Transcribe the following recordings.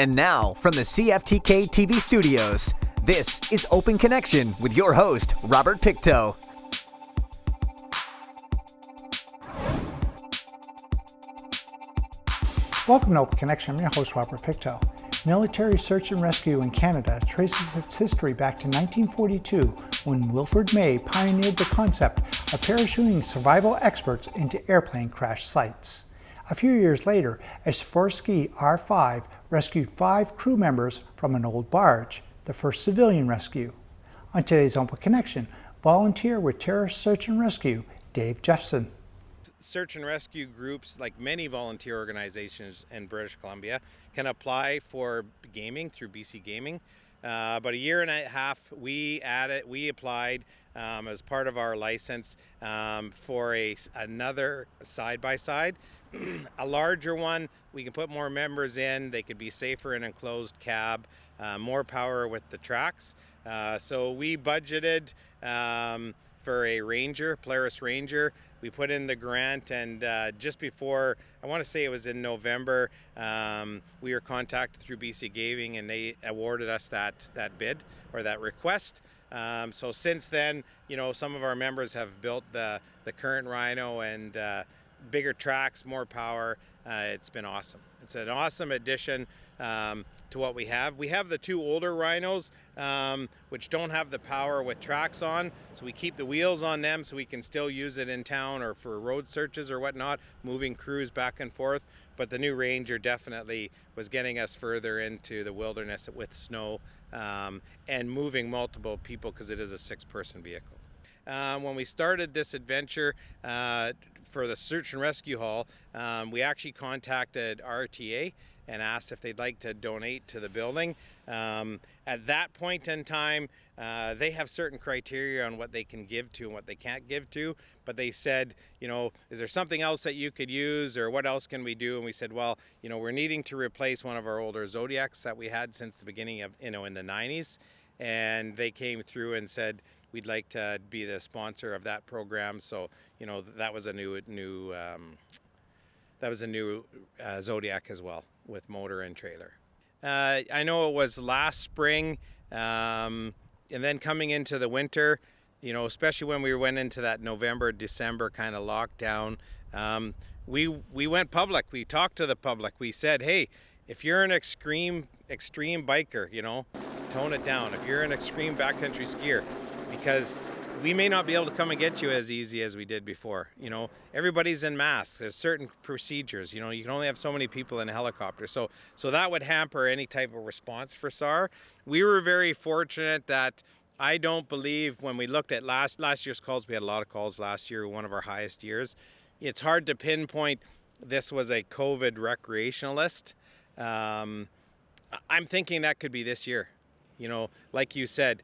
And now, from the CFTK-TV studios, this is Open Connection with your host, Robert Pictou. Welcome to Open Connection. I'm your host, Robert Pictou. Military search and rescue in Canada traces its history back to 1942 when Wilfred May pioneered the concept of parachuting survival experts into airplane crash sites. A few years later, a Sikorsky R-5 rescued 5 crew members from an old barge, the first civilian rescue. On today's Open Connection, volunteer with Terrace Search and Rescue, Dave Jeffson. Search and rescue groups, like many volunteer organizations in British Columbia, can apply for gaming through BC Gaming. About a year and a half, we applied as part of our license for another side-by-side. A larger one, we can put more members in, they could be safer in an enclosed cab, more power with the tracks. So we budgeted for a Ranger, Terrace Ranger. We put in the grant, and just before, I want to say it was in November, we were contacted through BC Gaming, and they awarded us that bid or that request. So since then, some of our members have built the current Rhino and bigger tracks, more power. It's been awesome. It's an awesome addition to what we have. We have the 2 older Rhinos, which don't have the power with tracks on, so we keep the wheels on them so we can still use it in town or for road searches or whatnot, moving crews back and forth. But the new Ranger definitely was getting us further into the wilderness with snow and moving multiple people because it is a 6-person vehicle. When we started this adventure for the search and rescue haul, we actually contacted RTA and asked if they'd like to donate to the building. At that point in time, they have certain criteria on what they can give to and what they can't give to, but they said, is there something else that you could use, or what else can we do? And we said, well, we're needing to replace one of our older Zodiacs that we had since the beginning of, in the 90s. And they came through and said, we'd like to be the sponsor of that program. So, that was a new Zodiac as well, with motor and trailer. I know it was last spring, and then coming into the winter, especially when we went into that November, December kind of lockdown, we went public. We talked to the public. We said, hey, if you're an extreme biker, tone it down. If you're an extreme backcountry skier, because we may not be able to come and get you as easy as we did before. Everybody's in masks. There's certain procedures. You can only have so many people in a helicopter. So that would hamper any type of response for SAR. We were very fortunate that I don't believe when we looked at last year's calls, we had a lot of calls last year, one of our highest years. It's hard to pinpoint this was a COVID recreationalist. I'm thinking that could be this year. Like you said,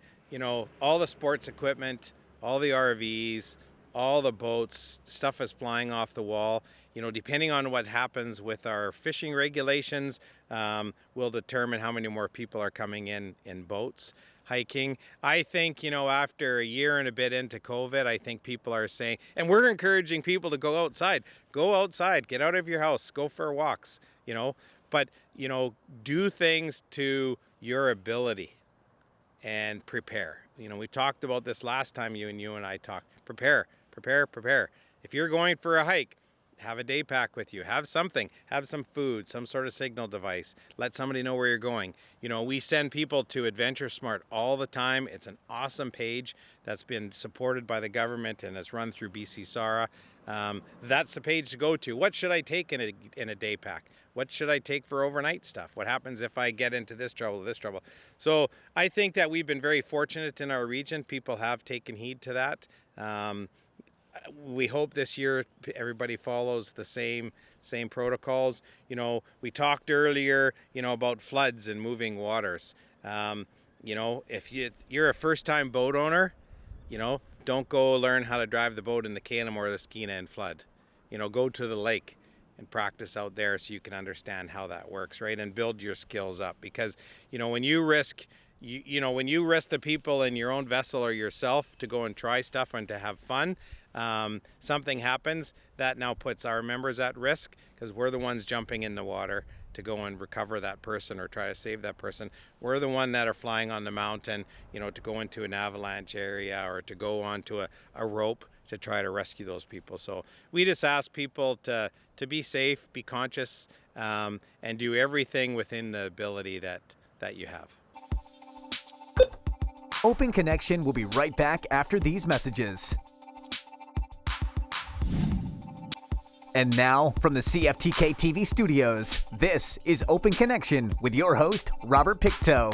all the sports equipment, all the RVs, all the boats, stuff is flying off the wall. Depending on what happens with our fishing regulations, will determine how many more people are coming in boats, hiking. I think, after a year and a bit into COVID, I think people are saying, and we're encouraging people to go outside, get out of your house, go for walks, but, do things to your ability. And prepare. We talked about this last time you and I talked. Prepare. If you're going for a hike, have a day pack with you. Have something. Have some food, some sort of signal device. Let somebody know where you're going. We send people to Adventure Smart all the time. It's an awesome page that's been supported by the government and is run through BC SARA. That's the page to go to. What should I take in a day pack? What should I take for overnight stuff? What happens if I get into this trouble? So I think that we've been very fortunate in our region. People have taken heed to that. We hope this year everybody follows the same protocols. We talked earlier, about floods and moving waters. If you're a first-time boat owner, don't go learn how to drive the boat in the Canem or the Skeena and flood. Go to the lake and practice out there so you can understand how that works, right? And build your skills up, because, when you risk the people in your own vessel or yourself to go and try stuff and to have fun, something happens, that now puts our members at risk because we're the ones jumping in the water to go and recover that person or try to save that person. We're the one that are flying on the mountain, to go into an avalanche area or to go onto a rope to try to rescue those people. So we just ask people to be safe, be conscious, and do everything within the ability that you have. Open Connection will be right back after these messages. And now, from the CFTK-TV studios, this is Open Connection with your host, Robert Pictou.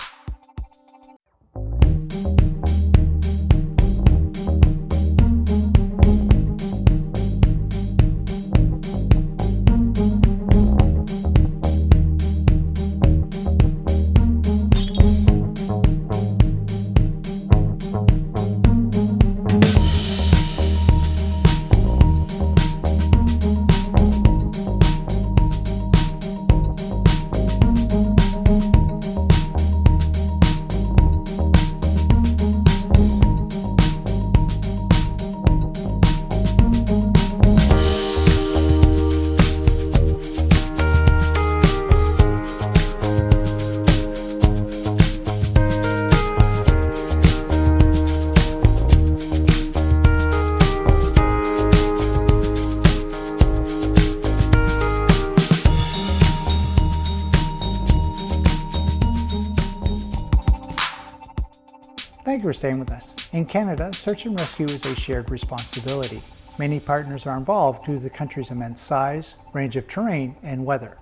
Thank you for staying with us. In Canada, search and rescue is a shared responsibility. Many partners are involved due to the country's immense size, range of terrain, and weather.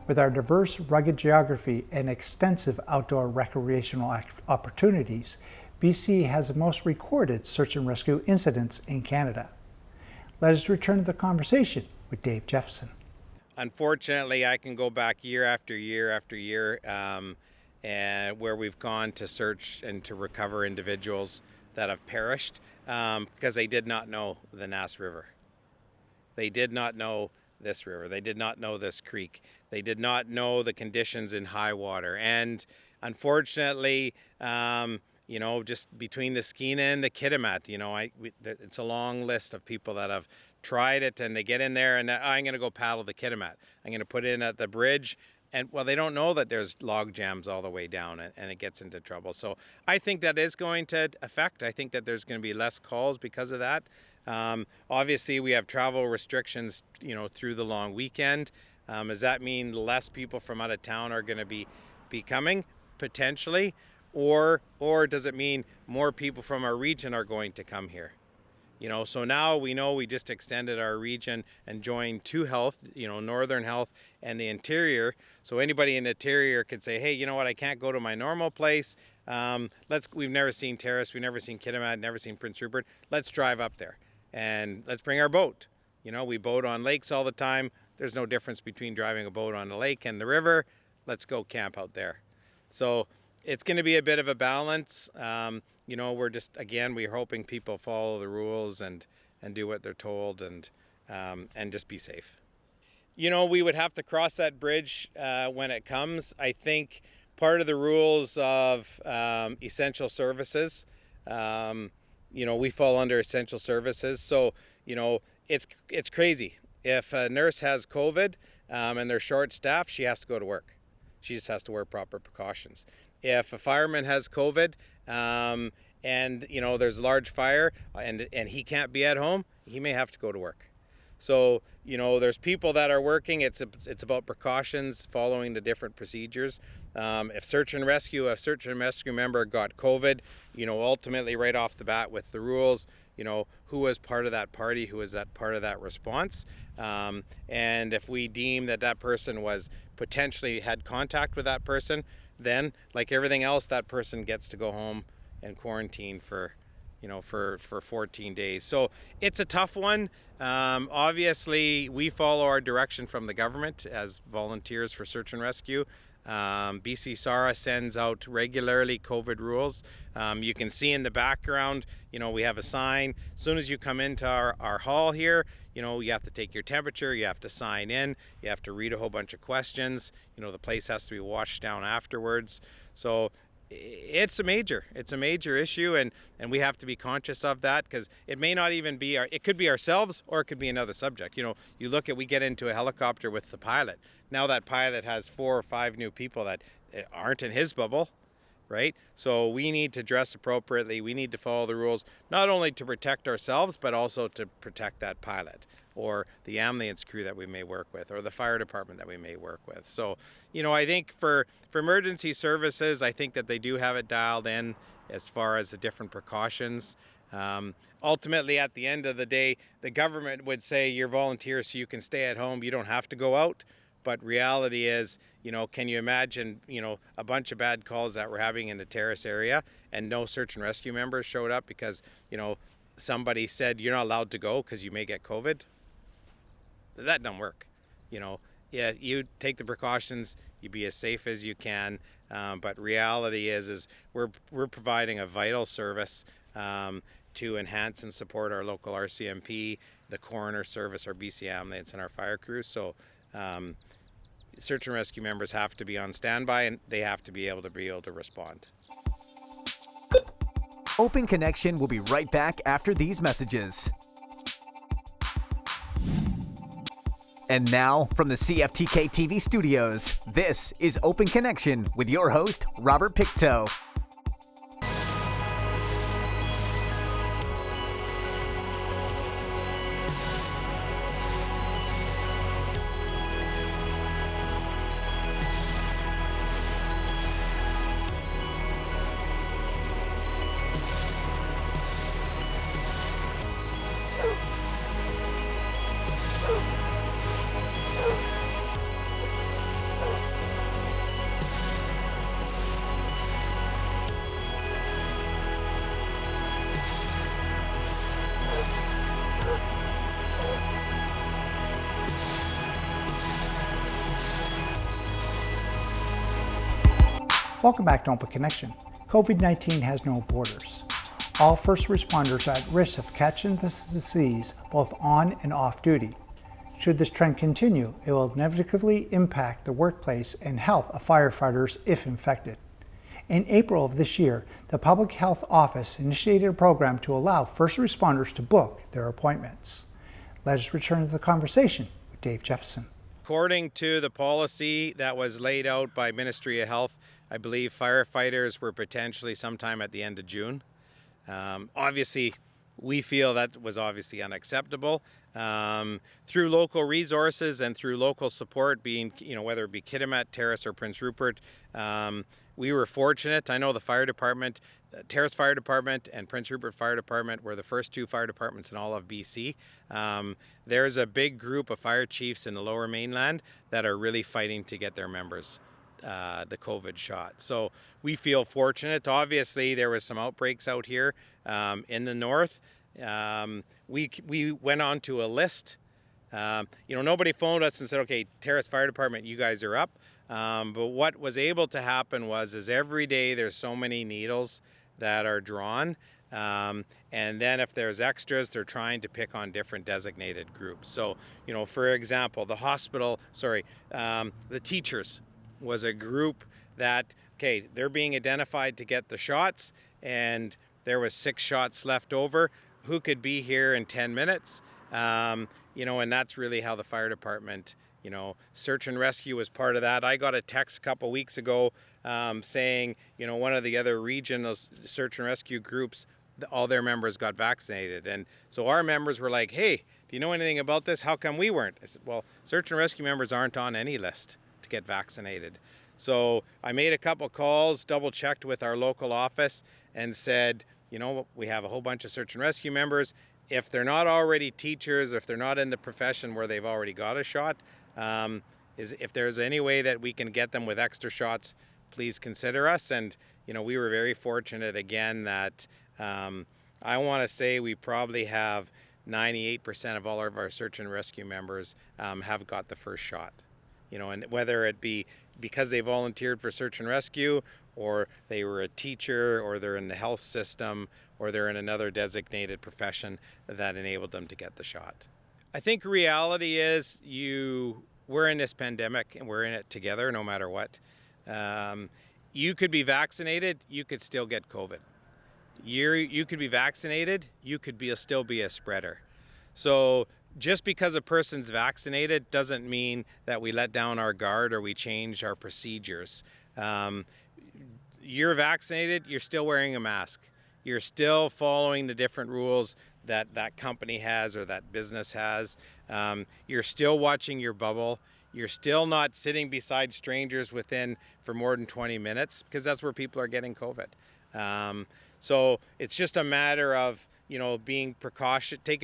With our diverse, rugged geography and extensive outdoor recreational opportunities, BC has the most recorded search and rescue incidents in Canada. Let us return to the conversation with Dave Jeffson. Unfortunately, I can go back year after year after year, and where we've gone to search and to recover individuals that have perished because they did not know the Nass River. They did not know this river. They did not know this creek. They did not know the conditions in high water. And unfortunately, just between the Skeena and the Kitimat, it's a long list of people that have tried it and they get in there and I'm going to go paddle the Kitimat. I'm going to put in at the bridge. And they don't know that there's log jams all the way down and it gets into trouble. So I think that is going to affect. I think that there's going to be less calls because of that. Obviously, we have travel restrictions, through the long weekend. Does that mean less people from out of town are going to be coming? Potentially. Or does it mean more people from our region are going to come here? So now we know we just extended our region and joined two health, Northern Health and the interior. So anybody in the interior could say, hey, you know what, I can't go to my normal place. We've never seen Terrace, we've never seen Kitimat, never seen Prince Rupert. Let's drive up there and let's bring our boat. We boat on lakes all the time. There's no difference between driving a boat on a lake and the river. Let's go camp out there. So it's going to be a bit of a balance. We're hoping people follow the rules and do what they're told and just be safe. We would have to cross that bridge when it comes. I think part of the rules of essential services, we fall under essential services. So, it's crazy. If a nurse has COVID and they're short-staffed, she has to go to work. She just has to wear proper precautions. If a fireman has COVID and there's a large fire and he can't be at home, he may have to go to work. So there's people that are working. It's about precautions, following the different procedures. If a search and rescue member got COVID, ultimately right off the bat with the rules, who was part of that party, who was that part of that response, and if we deem that person was potentially had contact with that person, then like everything else, that person gets to go home and quarantine for 14 days. So it's a tough one. Obviously, we follow our direction from the government as volunteers for search and rescue. BC SARA sends out regularly COVID rules. You can see in the background, we have a sign. As soon as you come into our hall here, you have to take your temperature, you have to sign in, you have to read a whole bunch of questions. The place has to be washed down afterwards. So it's a major issue, and we have to be conscious of that, because it may not even be it could be ourselves, or it could be another subject. You look at, we get into a helicopter with the pilot. Now that pilot has 4 or 5 new people that aren't in his bubble, right? So we need to dress appropriately. We need to follow the rules, not only to protect ourselves, but also to protect that pilot, or the ambulance crew that we may work with, or the fire department that we may work with. So, I think for emergency services, I think that they do have it dialed in as far as the different precautions. Ultimately, at the end of the day, the government would say you're volunteers, so you can stay at home. You don't have to go out. But reality is, can you imagine, a bunch of bad calls that we're having in the Terrace area, and no search and rescue members showed up because, somebody said you're not allowed to go because you may get COVID? That doesn't work. Yeah, you take the precautions, you be as safe as you can. But reality is we're providing a vital service to enhance and support our local RCMP, the coroner service, our BC ambulance, and our fire crews. So search and rescue members have to be on standby, and they have to be able to respond. Open Connection will be right back after these messages. And now, from the CFTK-TV studios, this is Open Connection with your host, Robert Pictou. Welcome back to Open Connection. COVID-19 has no borders. All first responders are at risk of catching this disease both on and off duty. Should this trend continue, it will negatively impact the workplace and health of firefighters if infected. In April of this year, the Public Health Office initiated a program to allow first responders to book their appointments. Let us return to the conversation with Dave Jeffson. According to the policy that was laid out by Ministry of Health, I believe firefighters were potentially sometime at the end of June. Obviously, we feel that was obviously unacceptable. Through local resources and through local support, being, whether it be Kitimat, Terrace, or Prince Rupert, we were fortunate. I know the fire department, Terrace Fire Department and Prince Rupert Fire Department were the first 2 fire departments in all of BC. There's a big group of fire chiefs in the Lower Mainland that are really fighting to get their members the COVID shot. So we feel fortunate. Obviously, there was some outbreaks out here in the north. We went on to a list. Nobody phoned us and said, okay, Terrace Fire Department, you guys are up. But what was able to happen is every day there's so many needles that are drawn. And then if there's extras, they're trying to pick on different designated groups. So, for example, the teachers was a group that, okay, they're being identified to get the shots, and there was 6 shots left over. Who could be here in 10 minutes? And that's really how the fire department, search and rescue was part of that. I got a text a couple weeks ago saying, one of the other regional search and rescue groups, all their members got vaccinated. And so our members were like, hey, do you know anything about this? How come we weren't? I said, well, search and rescue members aren't on any list to get vaccinated. So I made a couple calls, double checked with our local office, and said, we have a whole bunch of search and rescue members. If they're not already teachers, or if they're not in the profession where they've already got a shot, if there's any way that we can get them with extra shots, please consider us. And, we were very fortunate again that I want to say we probably have 98% of all of our search and rescue members have got the first shot. And whether it be because they volunteered for search and rescue, or they were a teacher, or they're in the health system, or they're in another designated profession that enabled them to get the shot. I think reality is we're in this pandemic and we're in it together no matter what. you could be vaccinated, you could still get COVID. You could be vaccinated, you could still be a spreader. So just because a person's vaccinated doesn't mean that we let down our guard or we change our procedures. You're vaccinated, you're still wearing a mask. You're still following the different rules that that company has or that business has. You're still watching your bubble. You're still not sitting beside strangers for more than 20 minutes, because that's where people are getting COVID. So it's just a matter of, taking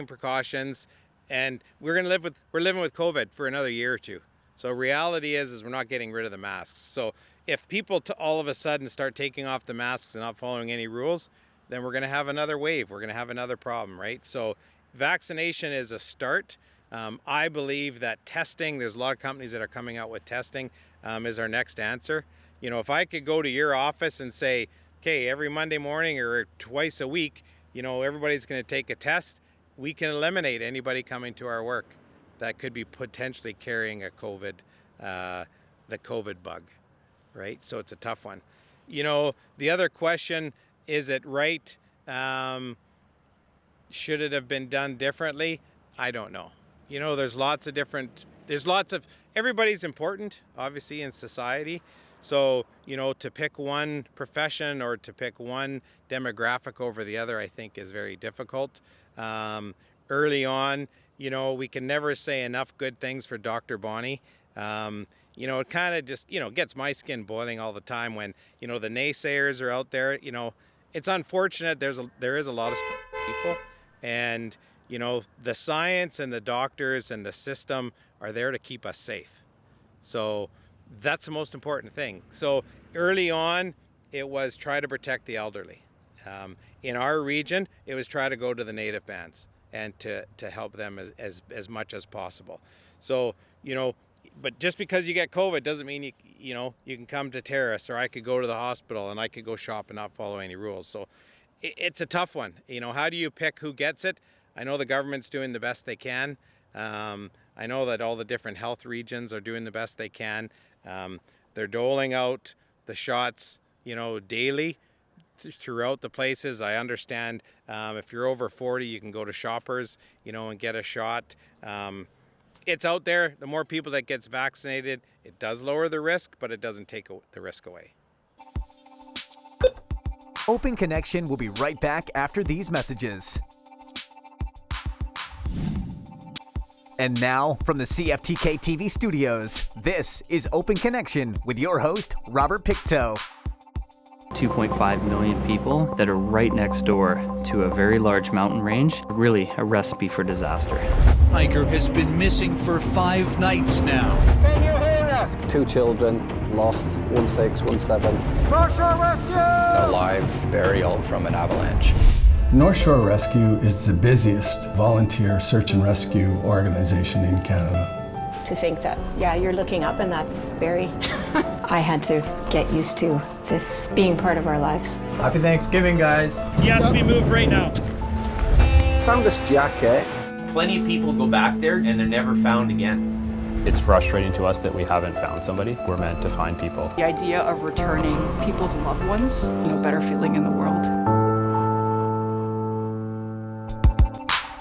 precautions, and we're living with COVID for another year or two. So reality is we're not getting rid of the masks. So if people all of a sudden start taking off the masks and not following any rules, then we're going to have another wave. We're going to have another problem, right? So vaccination is a start. I believe that testing, there's a lot of companies that are coming out with testing, is our next answer. If I could go to your office and say, okay, every Monday morning or twice a week, everybody's going to take a test, we can eliminate anybody coming to our work that could be potentially carrying the COVID bug, right? So it's a tough one. The other question, is it right? Should it have been done differently? I don't know. Everybody's important, obviously, in society. So, to pick one profession or to pick one demographic over the other, I think is very difficult. Early on, we can never say enough good things for Dr. Bonnie. It kind of just, gets my skin boiling all the time when, the naysayers are out there. It's unfortunate there is a lot of people, and, the science and the doctors and the system are there to keep us safe. So that's the most important thing. So early on, it was try to protect the elderly. In our region, it was try to go to the native bands and to help them as much as possible. So, but just because you get COVID doesn't mean you can come to Terrace, or I could go to the hospital and I could go shop and not follow any rules. So it's a tough one. How do you pick who gets it? I know the government's doing the best they can. I know that all the different health regions are doing the best they can. They're doling out the shots, daily throughout the places. I understand if you're over 40, you can go to Shoppers, and get a shot. It's out there. The more people that gets vaccinated, it does lower the risk, but it doesn't take the risk away. Open Connection will be right back after these messages. And now, from the CFTK-TV studios, this is Open Connection with your host, Robert Pictou. 2.5 million people that are right next door to a very large mountain range. Really a recipe for disaster. Hiker has been missing for 5 nights now. Can you hear us? 2 children lost, 1/6, 1/7. North Shore Rescue! A live burial from an avalanche. North Shore Rescue is the busiest volunteer search and rescue organization in Canada. To think that, you're looking up and that's Barry. I had to get used to this being part of our lives. Happy Thanksgiving, guys. He has to be moved right now. Found this jacket. Plenty of people go back there and they're never found again. It's frustrating to us that we haven't found somebody. We're meant to find people. The idea of returning people's loved ones, better feeling in the world.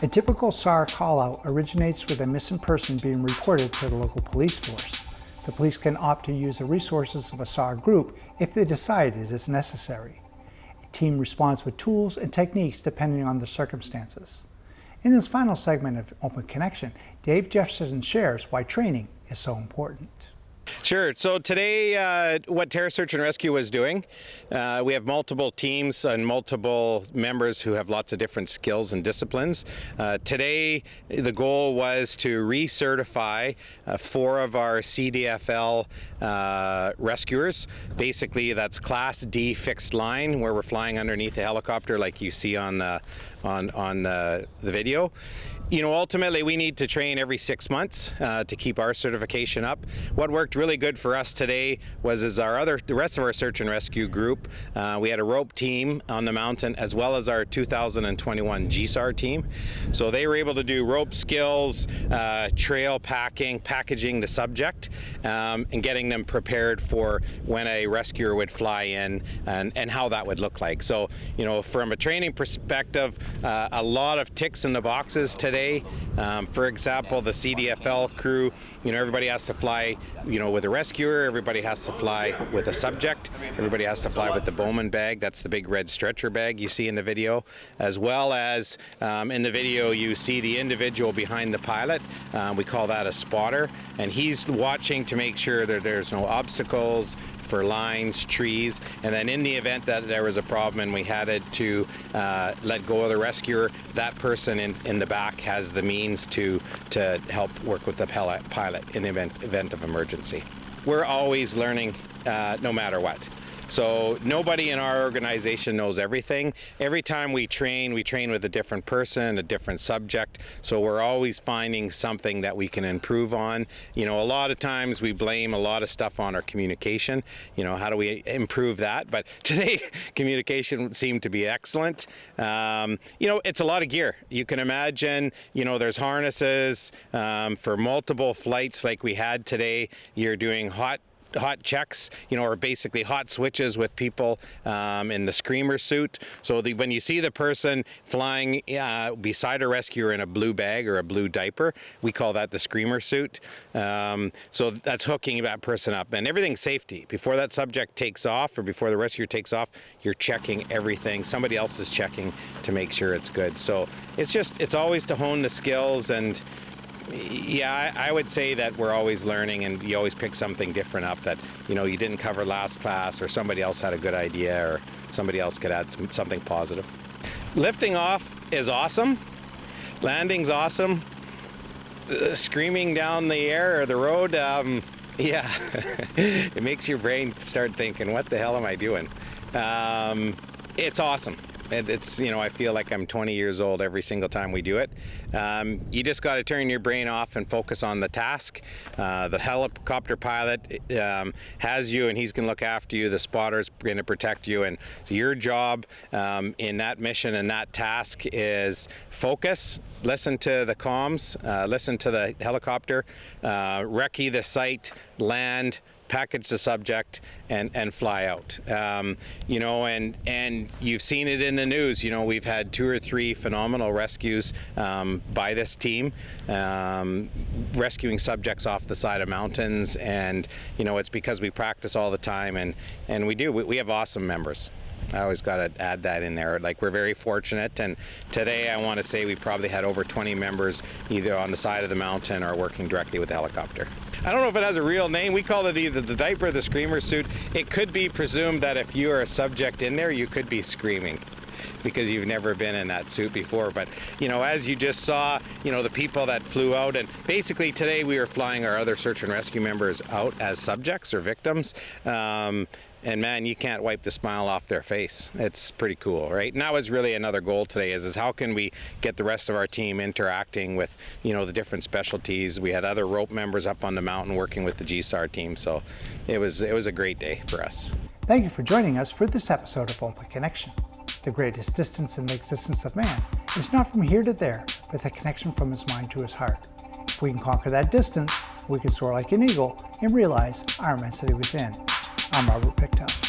A typical SAR call-out originates with a missing person being reported to the local police force. The police can opt to use the resources of a SAR group if they decide it is necessary. A team responds with tools and techniques depending on the circumstances. In this final segment of Open Connection, Dave Jefferson shares why training is so important. Sure. So today, what Terrace Search and Rescue was doing, we have multiple teams and multiple members who have lots of different skills and disciplines. Today, the goal was to recertify 4 of our CDFL rescuers. Basically, that's Class D fixed line, where we're flying underneath a helicopter like you see on the video. Ultimately, we need to train every 6 months to keep our certification up. What worked really good for us today was the rest of our search and rescue group. We had a rope team on the mountain as well as our 2021 GSAR team. So they were able to do rope skills, trail packing, packaging the subject, and getting them prepared for when a rescuer would fly in and how that would look like. So, you know, from a training perspective, a lot of ticks in the boxes today. For example, the CDFL crew, you know, everybody has to fly, you know, with a rescuer, everybody has to fly with a subject, everybody has to fly with the Bowman bag, that's the big red stretcher bag you see in the video, as well as in the video you see the individual behind the pilot. We call that a spotter, and he's watching to make sure that there's no obstacles for lines, trees, and then in the event that there was a problem and we had to let go of the rescuer, that person in the back has the means to help work with the pilot in the event of emergency. We're always learning no matter what. So nobody in our organization knows everything. Every time we train with a different person, a different subject. So we're always finding something that we can improve on. You know, a lot of times we blame a lot of stuff on our communication. You know, how do we improve that? But today, communication seemed to be excellent. You know, it's a lot of gear. You can imagine, you know, there's harnesses for multiple flights like we had today. You're doing hot checks, you know, or basically hot switches with people in the screamer suit. So when you see the person flying beside a rescuer in a blue bag or a blue diaper, we call that the screamer suit. So that's hooking that person up, and everything's safety. Before that subject takes off or before the rescuer takes off, you're checking everything. Somebody else is checking to make sure it's good. So it's always to hone the skills. And yeah, I would say that we're always learning, and you always pick something different up that, you know, you didn't cover last class, or somebody else had a good idea, or somebody else could add something positive. Lifting off is awesome. Landing's awesome. Screaming down the air or the road, yeah, it makes your brain start thinking, what the hell am I doing? It's awesome. It's, you know, I feel like I'm 20 years old every single time we do it. You just got to turn your brain off and focus on the task. The helicopter pilot has you, and he's going to look after you. The spotter's going to protect you. And your job in that mission and that task is focus, listen to the comms, listen to the helicopter, recce the site, land, package the subject, and fly out. You know, and you've seen it in the news. You know, we've had 2 or 3 phenomenal rescues by this team, rescuing subjects off the side of mountains, and you know, it's because we practice all the time, and we have awesome members. I always got to add that in there. Like, we're very fortunate, and today I want to say we probably had over 20 members either on the side of the mountain or working directly with the helicopter. I don't know if it has a real name. We call it either the diaper or the screamer suit. It could be presumed that if you are a subject in there, you could be screaming because you've never been in that suit before. But, you know, as you just saw, you know, the people that flew out, and basically today we were flying our other search and rescue members out as subjects or victims. And man, you can't wipe the smile off their face. It's pretty cool, right? And that was really another goal today, is how can we get the rest of our team interacting with, you know, the different specialties. We had other rope members up on the mountain working with the GSAR team, so it was a great day for us. Thank you for joining us for this episode of Open Connection. The greatest distance in the existence of man is not from here to there, but the connection from his mind to his heart. If we can conquer that distance, we can soar like an eagle and realize our immensity within. I'm Robert Pictou.